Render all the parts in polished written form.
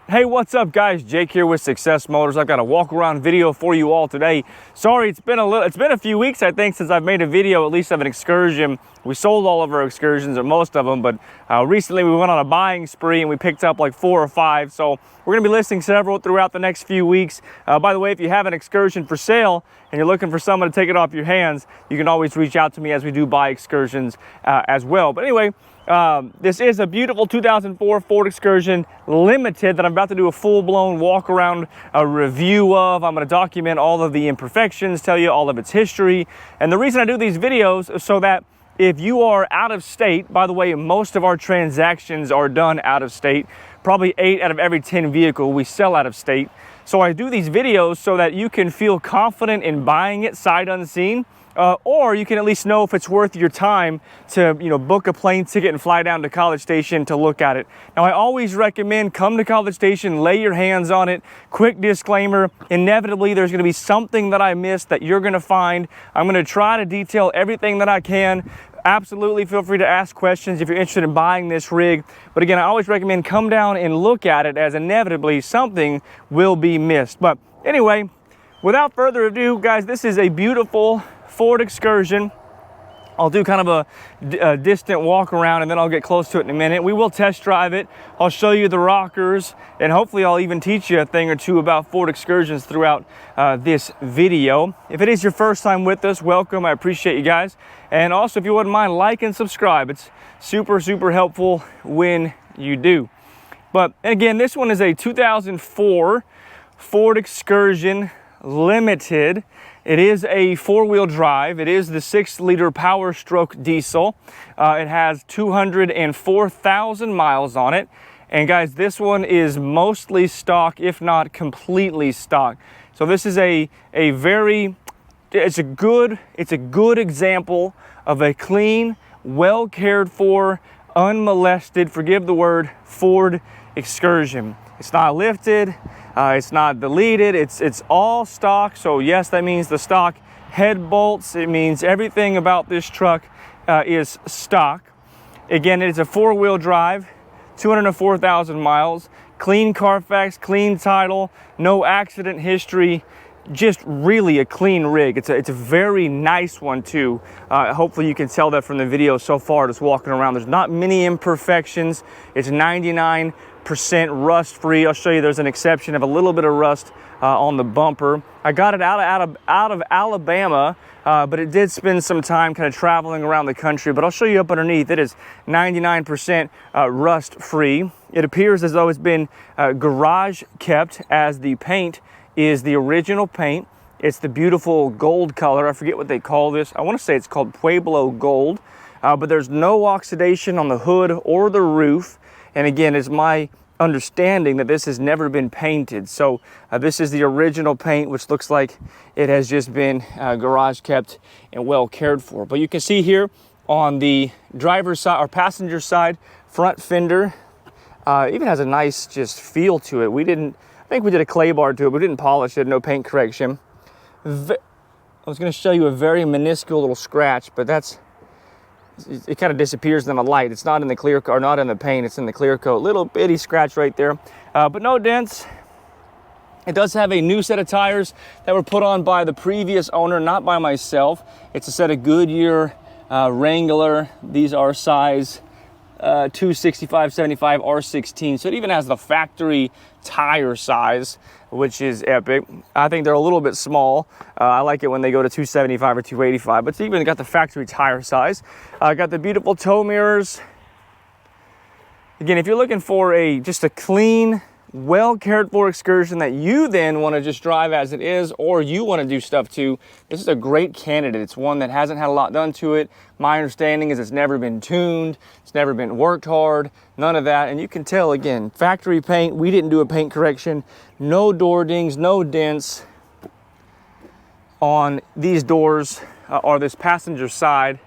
Hey, what's up guys? Jake here with Success Motors. I've got a walk around video for you all today. Sorry, it's been a few weeks I think since I've made a video at least of an excursion. We sold all of our excursions, or most of them, but recently we went on a buying spree and we picked up like 4 or 5. So we're gonna be listing several throughout the next few weeks. By the way, if you have an excursion for sale and you're looking for someone to take it off your hands, you can always reach out to me as we do buy excursions as well. But anyway, this is a beautiful 2004 Ford Excursion Limited that I'm about to do a full-blown walk-around review of. I'm going to document all of the imperfections, tell you all of its history. And the reason I do these videos is so that if you are out of state, by the way, most of our transactions are done out of state. Probably 8 out of every 10 vehicle we sell out of state. So I do these videos so that you can feel confident in buying it sight unseen. Or you can at least know if it's worth your time to, book a plane ticket and fly down to College Station to look at it. Now, I always recommend come to College Station, lay your hands on it. Quick disclaimer, inevitably there's going to be something that I missed that you're going to find. I'm going to try to detail everything that I can. Absolutely feel free to ask questions if you're interested in buying this rig. But again, I always recommend come down and look at it, as inevitably something will be missed. But anyway, without further ado, guys, this is a beautiful Ford Excursion. I'll do kind of a distant walk around and then I'll get close to it in a minute. We will test drive it. I'll show you the rockers and hopefully I'll even teach you a thing or two about Ford Excursions throughout this video. If it is your first time with us, welcome. I appreciate you guys. And also, if you wouldn't mind, like and subscribe. It's super, super helpful when you do. But again, this one is a 2004 Ford Excursion Limited. It is a 4-wheel drive. It is the 6-liter Powerstroke diesel. It has 204,000 miles on it. And guys, this one is mostly stock, if not completely stock. So this is it's a good example of a clean, well cared for, unmolested, forgive the word, Ford Excursion. It's not lifted. It's not deleted. It's all stock. So yes, that means the stock head bolts. It means everything about this truck is stock. Again, it's a 4-wheel drive, 204,000 miles, clean Carfax, clean title, no accident history. Just really a clean rig. It's a very nice one too. Hopefully you can tell that from the video so far, just walking around. There's not many imperfections. It's 99% rust free. I'll show you there's an exception of a little bit of rust on the bumper. I got it out of Alabama, but it did spend some time kind of traveling around the country. But I'll show you up underneath. It is 99% rust free. It appears as though it's been garage kept, as the paint is the original paint. It's the beautiful gold color. I forget what they call this. I want to say it's called Pueblo Gold, but there's no oxidation on the hood or the roof. And again, it's my understanding that this has never been painted. So this is the original paint, which looks like it has just been garage kept and well cared for. But you can see here on the driver's side or passenger side, front fender even has a nice just feel to it. I think we did a clay bar to it, but we didn't polish it, no paint correction. I was gonna show you a very minuscule little scratch, but it kind of disappears in the light. It's not in the clear coat, or not in the paint, it's in the clear coat. Little bitty scratch right there, but no dents. It does have a new set of tires that were put on by the previous owner, not by myself. It's a set of Goodyear Wrangler. These are size 265/75 R16, so it even has the factory tire size, which is epic. I think they're a little bit small. I like it when they go to 275 or 285, but it's even got the factory tire size. Got the beautiful tow mirrors. Again, if you're looking for just a clean, well cared for excursion that you then want to just drive as it is, or you want to do stuff to, this is a great candidate. It's one that hasn't had a lot done to it. My understanding is it's never been tuned, it's never been worked hard, none of that. And you can tell, again, factory paint. We didn't do a paint correction. No door dings, no dents on these doors or this passenger side.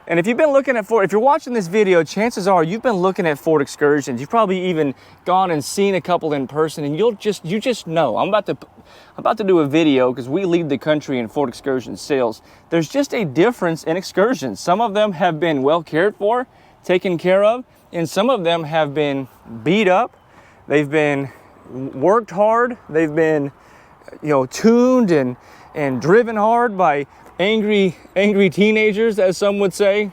And if you've been looking at Ford, if you're watching this video, chances are you've been looking at Ford Excursions. You've probably even gone and seen a couple in person, and you just know. I'm about to do a video because we lead the country in Ford Excursion sales. There's just a difference in Excursions. Some of them have been well cared for, taken care of, and some of them have been beat up, They've been worked hard. They've been, you know, tuned and driven hard by angry teenagers, as some would say.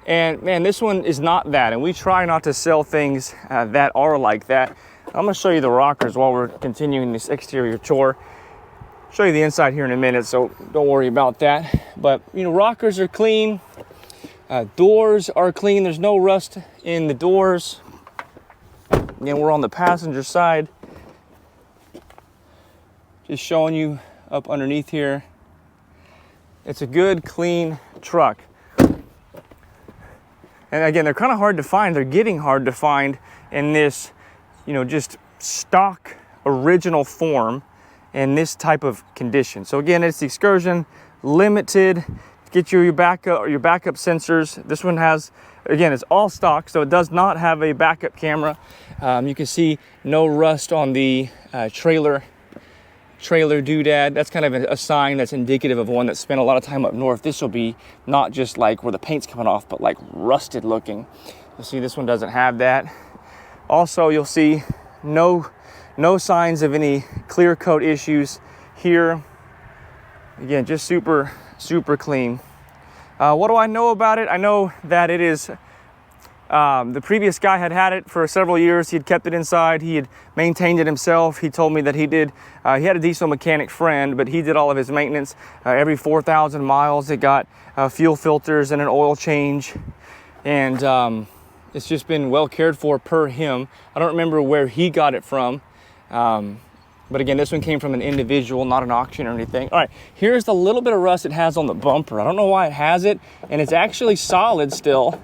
And man, this one is not that. And we try not to sell things that are like that. I'm gonna show you the rockers while we're continuing this exterior tour. Show you the inside here in a minute, so don't worry about that. But you know, rockers are clean. Doors are clean. There's no rust in the doors. Again, we're on the passenger side. Just showing you up underneath here. It's a good, clean truck. And again, they're kind of hard to find. They're getting hard to find in this, you know, just stock original form in this type of condition. So again, it's the Excursion Limited. Get your backup sensors. This one has, again, it's all stock, so it does not have a backup camera. You can see no rust on the trailer doodad. That's kind of a sign that's indicative of one that spent a lot of time up north. This will be not just like where the paint's coming off, but like rusted looking. You'll see this one doesn't have that. Also, you'll see no signs of any clear coat issues here. Again, just super clean. What do I know about it? I know that it is, the previous guy had it for several years. He had kept it inside. He had maintained it himself. He told me that he had a diesel mechanic friend, but he did all of his maintenance. Every 4,000 miles, it got fuel filters and an oil change. And it's just been well cared for per him. I don't remember where he got it from. But again, this one came from an individual, not an auction or anything. All right, here's the little bit of rust it has on the bumper. I don't know why it has it, and it's actually solid still,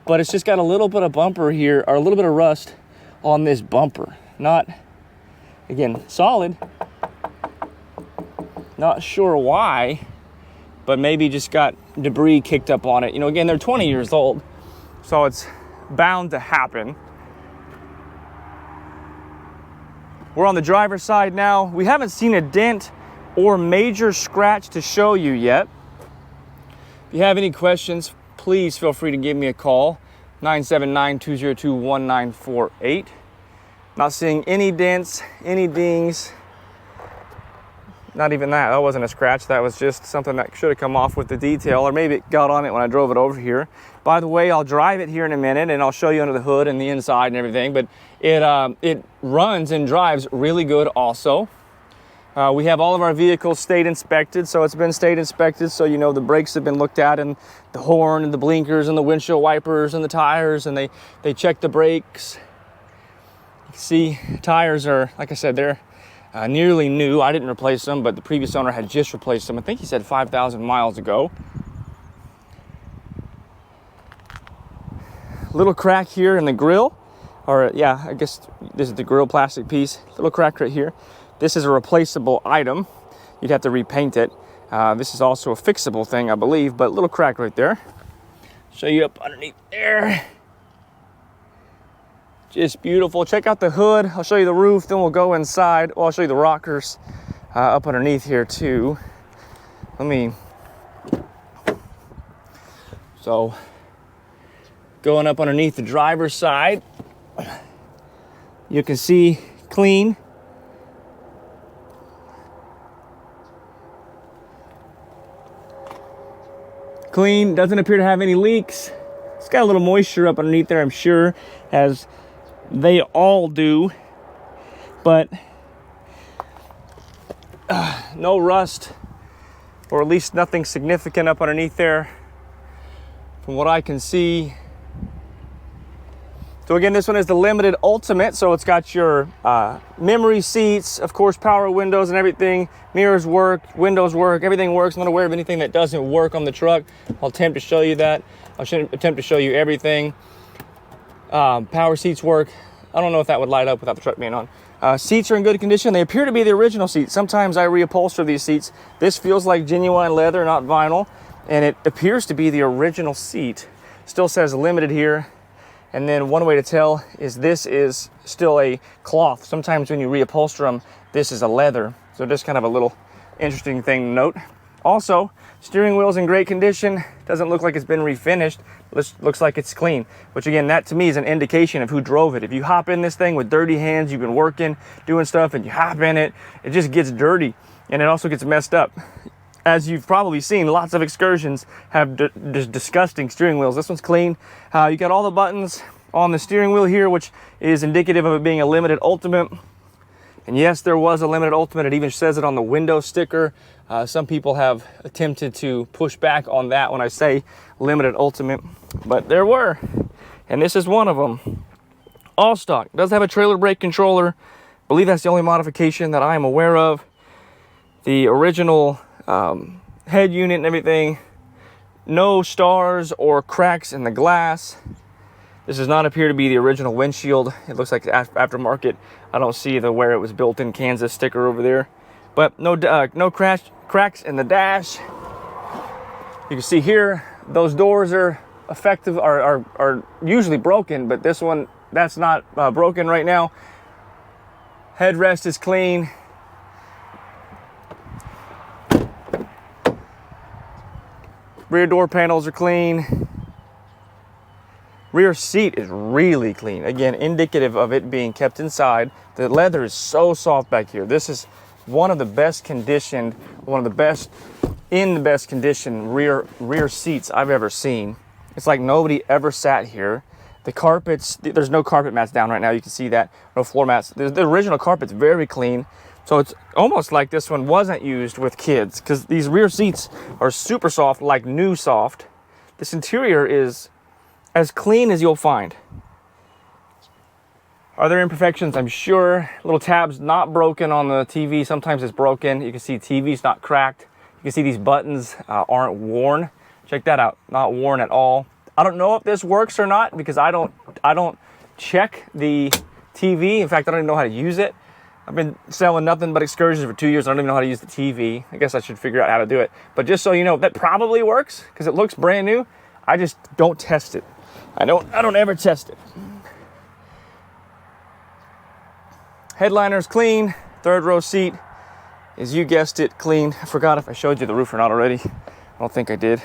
but it's just got a little bit of bumper here, or a little bit of rust on this bumper. Not, again, solid. Not sure why, but maybe just got debris kicked up on it. You know, again, they're 20 years old, so it's bound to happen. We're on the driver's side now. We haven't seen a dent or major scratch to show you yet. If you have any questions, please feel free to give me a call, 979-202-1948. Not seeing any dents, any dings. Not even that. That wasn't a scratch. That was just something that should have come off with the detail, or maybe it got on it when I drove it over here. By the way, I'll drive it here in a minute and I'll show you under the hood and the inside and everything, but it runs and drives really good also. We have all of our vehicles state inspected, so it's been state inspected, so you know the brakes have been looked at, and the horn and the blinkers and the windshield wipers and the tires, and they check the brakes. You can see tires are, like I said, they're nearly new. I didn't replace them, but the previous owner had just replaced them. I think he said 5,000 miles ago. Little crack here in the grill, or yeah, I guess this is the grill plastic piece. Little crack right here. This is a replaceable item. You'd have to repaint it. This is also a fixable thing, I believe, but little crack right there. Show you up underneath there. Just beautiful. Check out the hood. I'll show you the roof, then we'll go inside. Well, I'll show you the rockers up underneath here too. So, going up underneath the driver's side, you can see clean. Clean, doesn't appear to have any leaks. It's got a little moisture up underneath there, I'm sure, as they all do, but no rust, or at least nothing significant up underneath there from what I can see. So again, this one is the Limited Ultimate, so it's got your memory seats, of course, power windows and everything. Mirrors work, windows work, everything works. I'm not aware of anything that doesn't work on the truck. I'll attempt to show you that. I'll attempt to show you everything. Power seats work. I don't know if that would light up without the truck being on. Seats are in good condition. They appear to be the original seats. Sometimes I reupholster these seats. This feels like genuine leather, not vinyl, and it appears to be the original seat. Still says Limited here. And then one way to tell is this is still a cloth. Sometimes when you reupholster them, this is a leather. So just kind of a little interesting thing to note. Also, steering wheel's in great condition. Doesn't look like it's been refinished. Looks like it's clean, which again, that to me is an indication of who drove it. If you hop in this thing with dirty hands, you've been working, doing stuff, and you hop in it, it just gets dirty, and it also gets messed up. As you've probably seen, lots of Excursions have just disgusting steering wheels. This one's clean. You got all the buttons on the steering wheel here, which is indicative of it being a limited ultimate. And yes, there was a limited ultimate. It even says it on the window sticker. Some people have attempted to push back on that when I say limited ultimate, but there were, and this is one of them. All stock. Does have a trailer brake controller. I believe that's the only modification that I am aware of. The original head unit and everything. No stars or cracks in the glass. This does not appear to be the original windshield. It looks like aftermarket. I don't see the where it was built in Kansas sticker over there. But no cracks in the dash. You can see here, those doors are effective, are usually broken, but this one, that's not broken right now. Headrest is clean. Rear door panels are clean. Rear seat is really clean. Again, indicative of it being kept inside. The leather is so soft back here. This is one of the best conditioned, in the best condition rear seats I've ever seen. It's like nobody ever sat here. The carpets, there's no carpet mats down right now. You can see that, no floor mats. The original carpet's very clean. So it's almost like this one wasn't used with kids, because these rear seats are super soft, like new soft. This interior is as clean as you'll find. Are there imperfections? I'm sure. Little tabs not broken on the TV. Sometimes it's broken. You can see TV's not cracked. You can see these buttons aren't worn. Check that out, not worn at all. I don't know if this works or not, because I don't check the TV. In fact, I don't even know how to use it. I've been selling nothing but Excursions for 2 years. I don't even know how to use the TV. I guess I should figure out how to do it. But just so you know, that probably works because it looks brand new. I just don't test it. I don't ever test it. Headliner's clean. Third row seat is, you guessed it, clean. I forgot if I showed you the roof or not already. I don't think I did.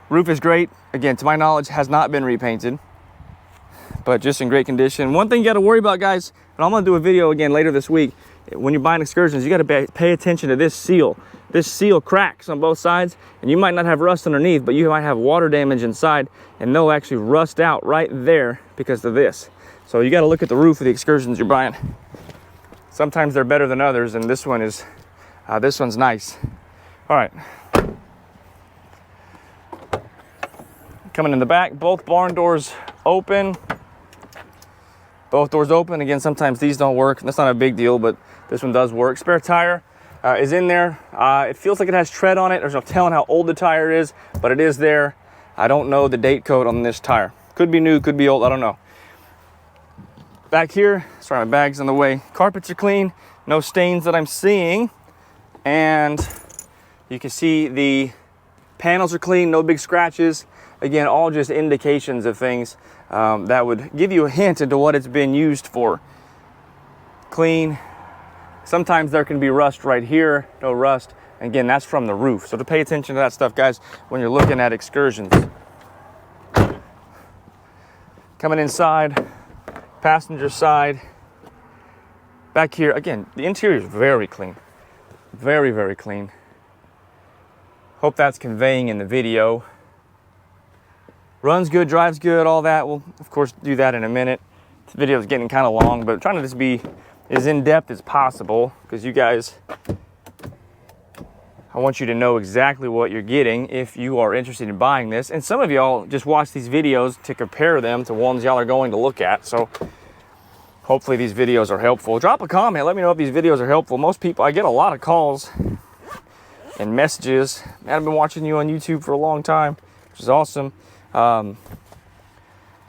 Roof is great. Again, to my knowledge, has not been repainted, but just in great condition. One thing you got to worry about, guys, and I'm going to do a video again later this week. When you're buying Excursions, you got to pay attention to this seal. This seal cracks on both sides, and you might not have rust underneath, but you might have water damage inside, and they'll actually rust out right there because of this. So you got to look at the roof of the Excursions you're buying. Sometimes they're better than others, and this one's nice. All right. Coming in the back, both barn doors open. Both doors open. Again, sometimes these don't work. That's not a big deal, but this one does work. Spare tire is in there. It feels like it has tread on it. There's no telling how old the tire is, but it is there. I don't know the date code on this tire. Could be new, could be old, I don't know. Back here, sorry, my bag's in the way. Carpets are clean, no stains that I'm seeing. And you can see the panels are clean, no big scratches. Again, all just indications of things that would give you a hint into what it's been used for. Clean. Sometimes there can be rust right here, no rust. Again, that's from the roof. So to pay attention to that stuff, guys, when you're looking at Excursions. Coming inside, passenger side. Back here, again, the interior is very clean. Very, very clean. Hope that's conveying in the video. Runs good, drives good, all that. We'll, of course, do that in a minute. This video is getting kind of long, but I'm trying to just be as in-depth as possible because you guys, I want you to know exactly what you're getting if you are interested in buying this. And some of y'all just watch these videos to compare them to ones y'all are going to look at. So hopefully these videos are helpful. Drop a comment. Let me know if these videos are helpful. Most people, I get a lot of calls and messages. Man, I've been watching you on YouTube for a long time, which is awesome.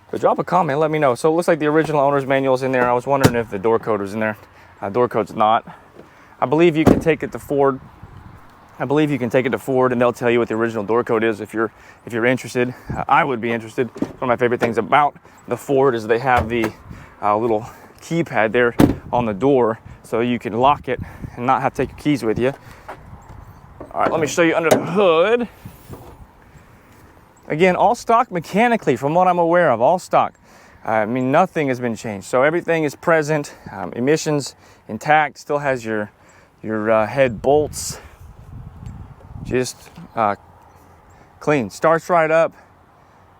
But drop a comment, let me know. So it looks like the original owner's manual is in there. I was wondering if the door code was in there. Door code's not. I believe you can take it to Ford. And they'll tell you what the original door code is if you're interested. I would be interested. One of my favorite things about the Ford is they have the little keypad there on the door so you can lock it and not have to take your keys with you. All right, let me show you under the hood. Again, all stock mechanically, from what I'm aware of, all stock. I mean, nothing has been changed. So everything is present, emissions intact, still has your head bolts, just clean. Starts right up,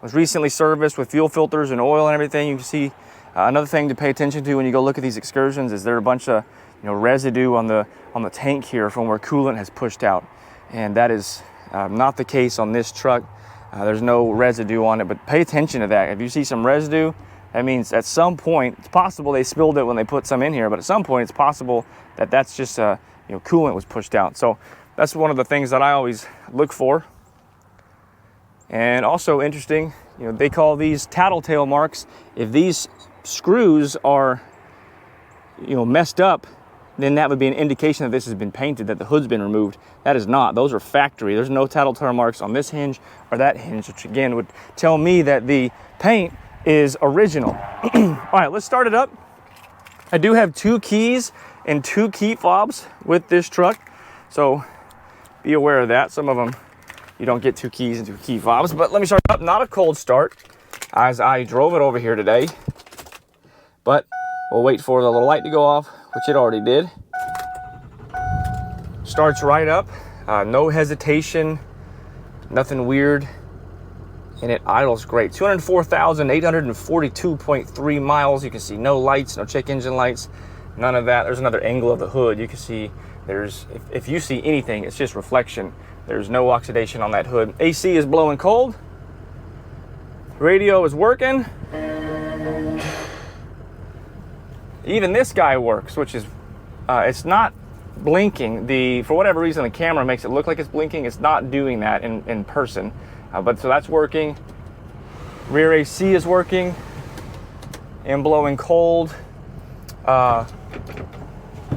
was recently serviced with fuel filters and oil and everything. You can see another thing to pay attention to when you go look at these Excursions is there a bunch of residue on the tank here from where coolant has pushed out. And that is not the case on this truck. There's no residue on it, but pay attention to that. If you see some residue, that means at some point, it's possible they spilled it when they put some in here, but at some point it's possible that that's just coolant was pushed out. So that's one of the things that I always look for. And also interesting, they call these tattletale marks. If these screws are messed up, then that would be an indication that this has been painted, that the hood's been removed. That is not. Those are factory. There's no tattletale marks on this hinge or that hinge, which again would tell me that the paint is original. All right, let's start it up. I do have 2 keys and 2 key fobs with this truck, so be aware of that. Some of them you don't get 2 keys and 2 key fobs, but let me start it up. Not a cold start as I drove it over here today, but we'll wait for the little light to go off, which it already did. Starts right up, no hesitation, nothing weird, and it idles great. 204,842.3 miles. You can see no lights, no check engine lights, none of that. There's another angle of the hood. You can see if you see anything, it's just reflection. There's no oxidation on that hood. AC is blowing cold. Radio is working. Even this guy works, which is, it's not blinking. For whatever reason, the camera makes it look like it's blinking. It's not doing that in person. But so that's working. Rear AC is working and blowing cold.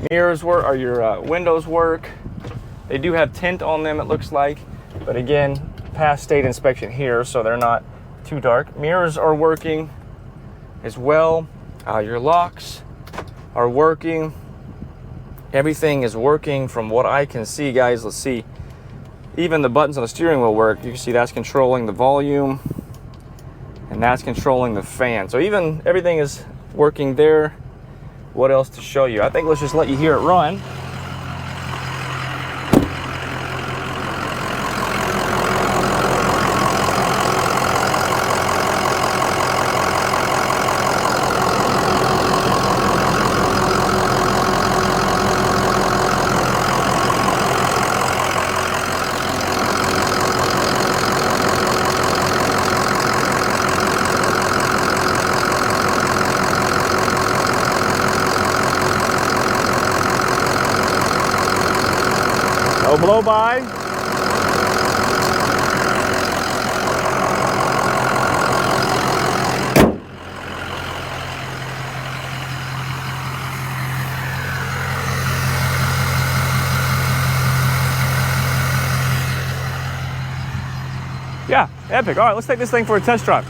Mirrors work, or your windows work. They do have tint on them, it looks like. But again, past state inspection here, so they're not too dark. Mirrors are working as well. Your locks are working. Everything is working from what I can see, guys. Let's see. Even the buttons on the steering wheel work. You can see that's controlling the volume and that's controlling the fan. So even everything is working there. What else to show you? I think let's just let you hear it run. No blow by. Yeah, epic. All right, let's take this thing for a test drive.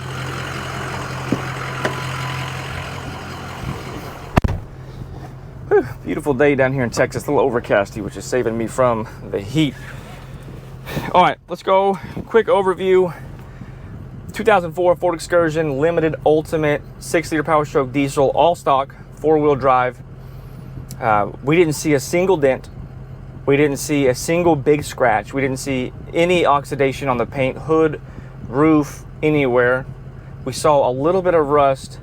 Whew, beautiful day down here in Texas, a little overcasty, which is saving me from the heat. All right, let's go. Quick overview. 2004 Ford Excursion, limited ultimate, 6-liter Powerstroke diesel, all stock, 4-wheel drive. We didn't see a single dent. We didn't see a single big scratch. We didn't see any oxidation on the paint, hood, roof, anywhere. We saw a little bit of rust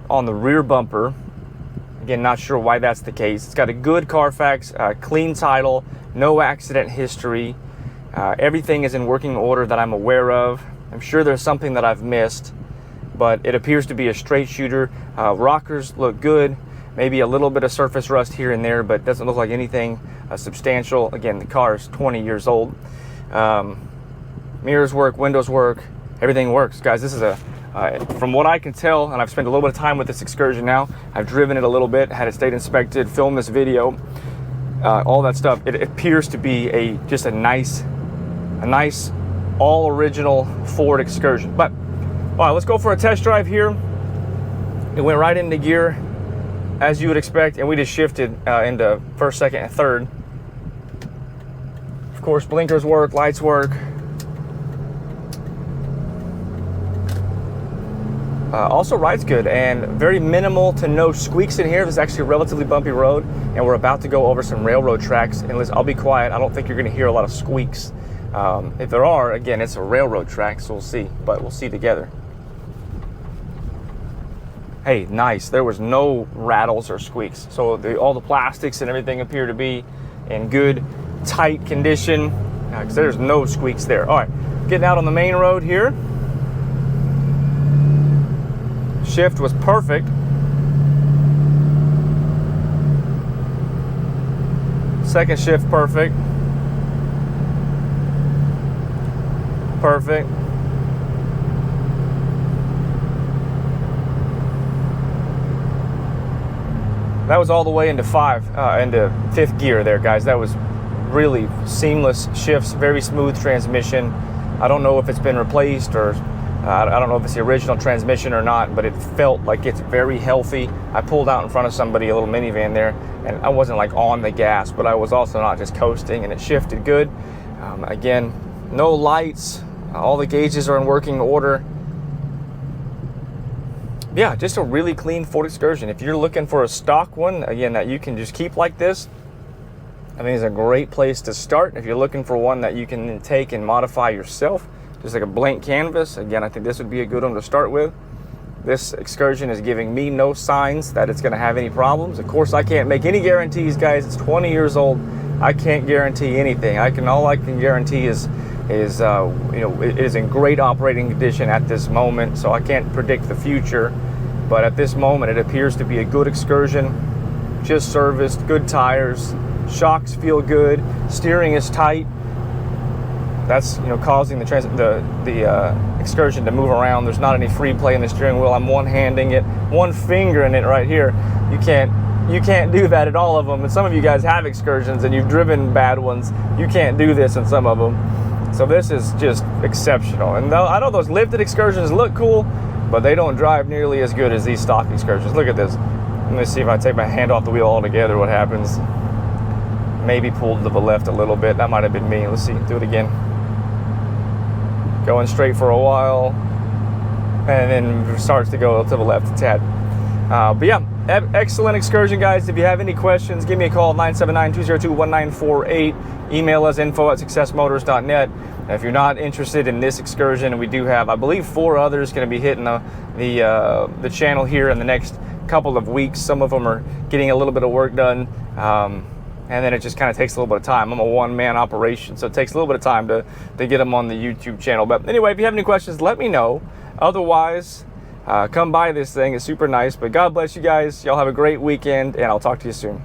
on the rear bumper. Again, not sure why that's the case. It's got a good Carfax, clean title, no accident history. Everything is in working order that I'm aware of. I'm sure there's something that I've missed, but it appears to be a straight shooter. Rockers look good. Maybe a little bit of surface rust here and there, but doesn't look like anything substantial. Again, the car is 20 years old. Mirrors work, windows work, everything works. Guys, this is from what I can tell, and I've spent a little bit of time with this Excursion now. I've driven it a little bit, had it state inspected, filmed this video, all that stuff. It appears to be just a nice, all original Ford Excursion. But, all right, let's go for a test drive here. It went right into gear, as you would expect, and we just shifted into first, second, and third. Of course, blinkers work, lights work. Also rides good, and very minimal to no squeaks in here. This is actually a relatively bumpy road, and we're about to go over some railroad tracks. And listen, I'll be quiet. I don't think you're going to hear a lot of squeaks. If there are, again, it's a railroad track, so we'll see. But we'll see together. Hey, nice. There was no rattles or squeaks. So all the plastics and everything appear to be in good, tight condition, because there's no squeaks there. All right, getting out on the main road here. Shift was perfect. Second shift, perfect. Perfect. That was all the way into fifth gear there, guys. That was really seamless shifts, very smooth transmission. I don't know if it's been replaced or I don't know if it's the original transmission or not, but it felt like it's very healthy. I pulled out in front of somebody, a little minivan there, and I wasn't like on the gas, but I was also not just coasting, and it shifted good. Again, no lights. All the gauges are in working order. Yeah, just a really clean Ford Excursion. If you're looking for a stock one, again, that you can just keep like this, I think it's a great place to start. If you're looking for one that you can take and modify yourself, just like a blank canvas, again, I think this would be a good one to start with. This Excursion is giving me no signs that it's going to have any problems. Of course, I can't make any guarantees, guys. It's 20 years old. I can't guarantee anything. All I can guarantee is you know, it is in great operating condition at this moment, so I can't predict the future. But at this moment, it appears to be a good Excursion, just serviced, good tires, shocks feel good, steering is tight. That's, you know, causing the Excursion to move around. There's not any free play in the steering wheel. I'm one-handing it, one finger in it right here. You can't do that at all of them. And some of you guys have Excursions and you've driven bad ones. You can't do this in some of them. So this is just exceptional. And I know those lifted Excursions look cool, but they don't drive nearly as good as these stock Excursions. Look at this. Let me see if I take my hand off the wheel altogether, what happens. Maybe pulled to the left a little bit. That might have been me. Let's see, do it again. Going straight for a while, and then starts to go to the left a tad. But yeah, excellent Excursion, guys. If you have any questions, give me a call, 979-202-1948. Email us, info@successmotors.net. If you're not interested in this Excursion, we do have, I believe, 4 others going to be hitting the channel here in the next couple of weeks. Some of them are getting a little bit of work done. And then it just kind of takes a little bit of time. I'm a one-man operation, so it takes a little bit of time to get them on the YouTube channel. But anyway, if you have any questions, let me know. Otherwise, come by this thing. It's super nice. But God bless you guys. Y'all have a great weekend, and I'll talk to you soon.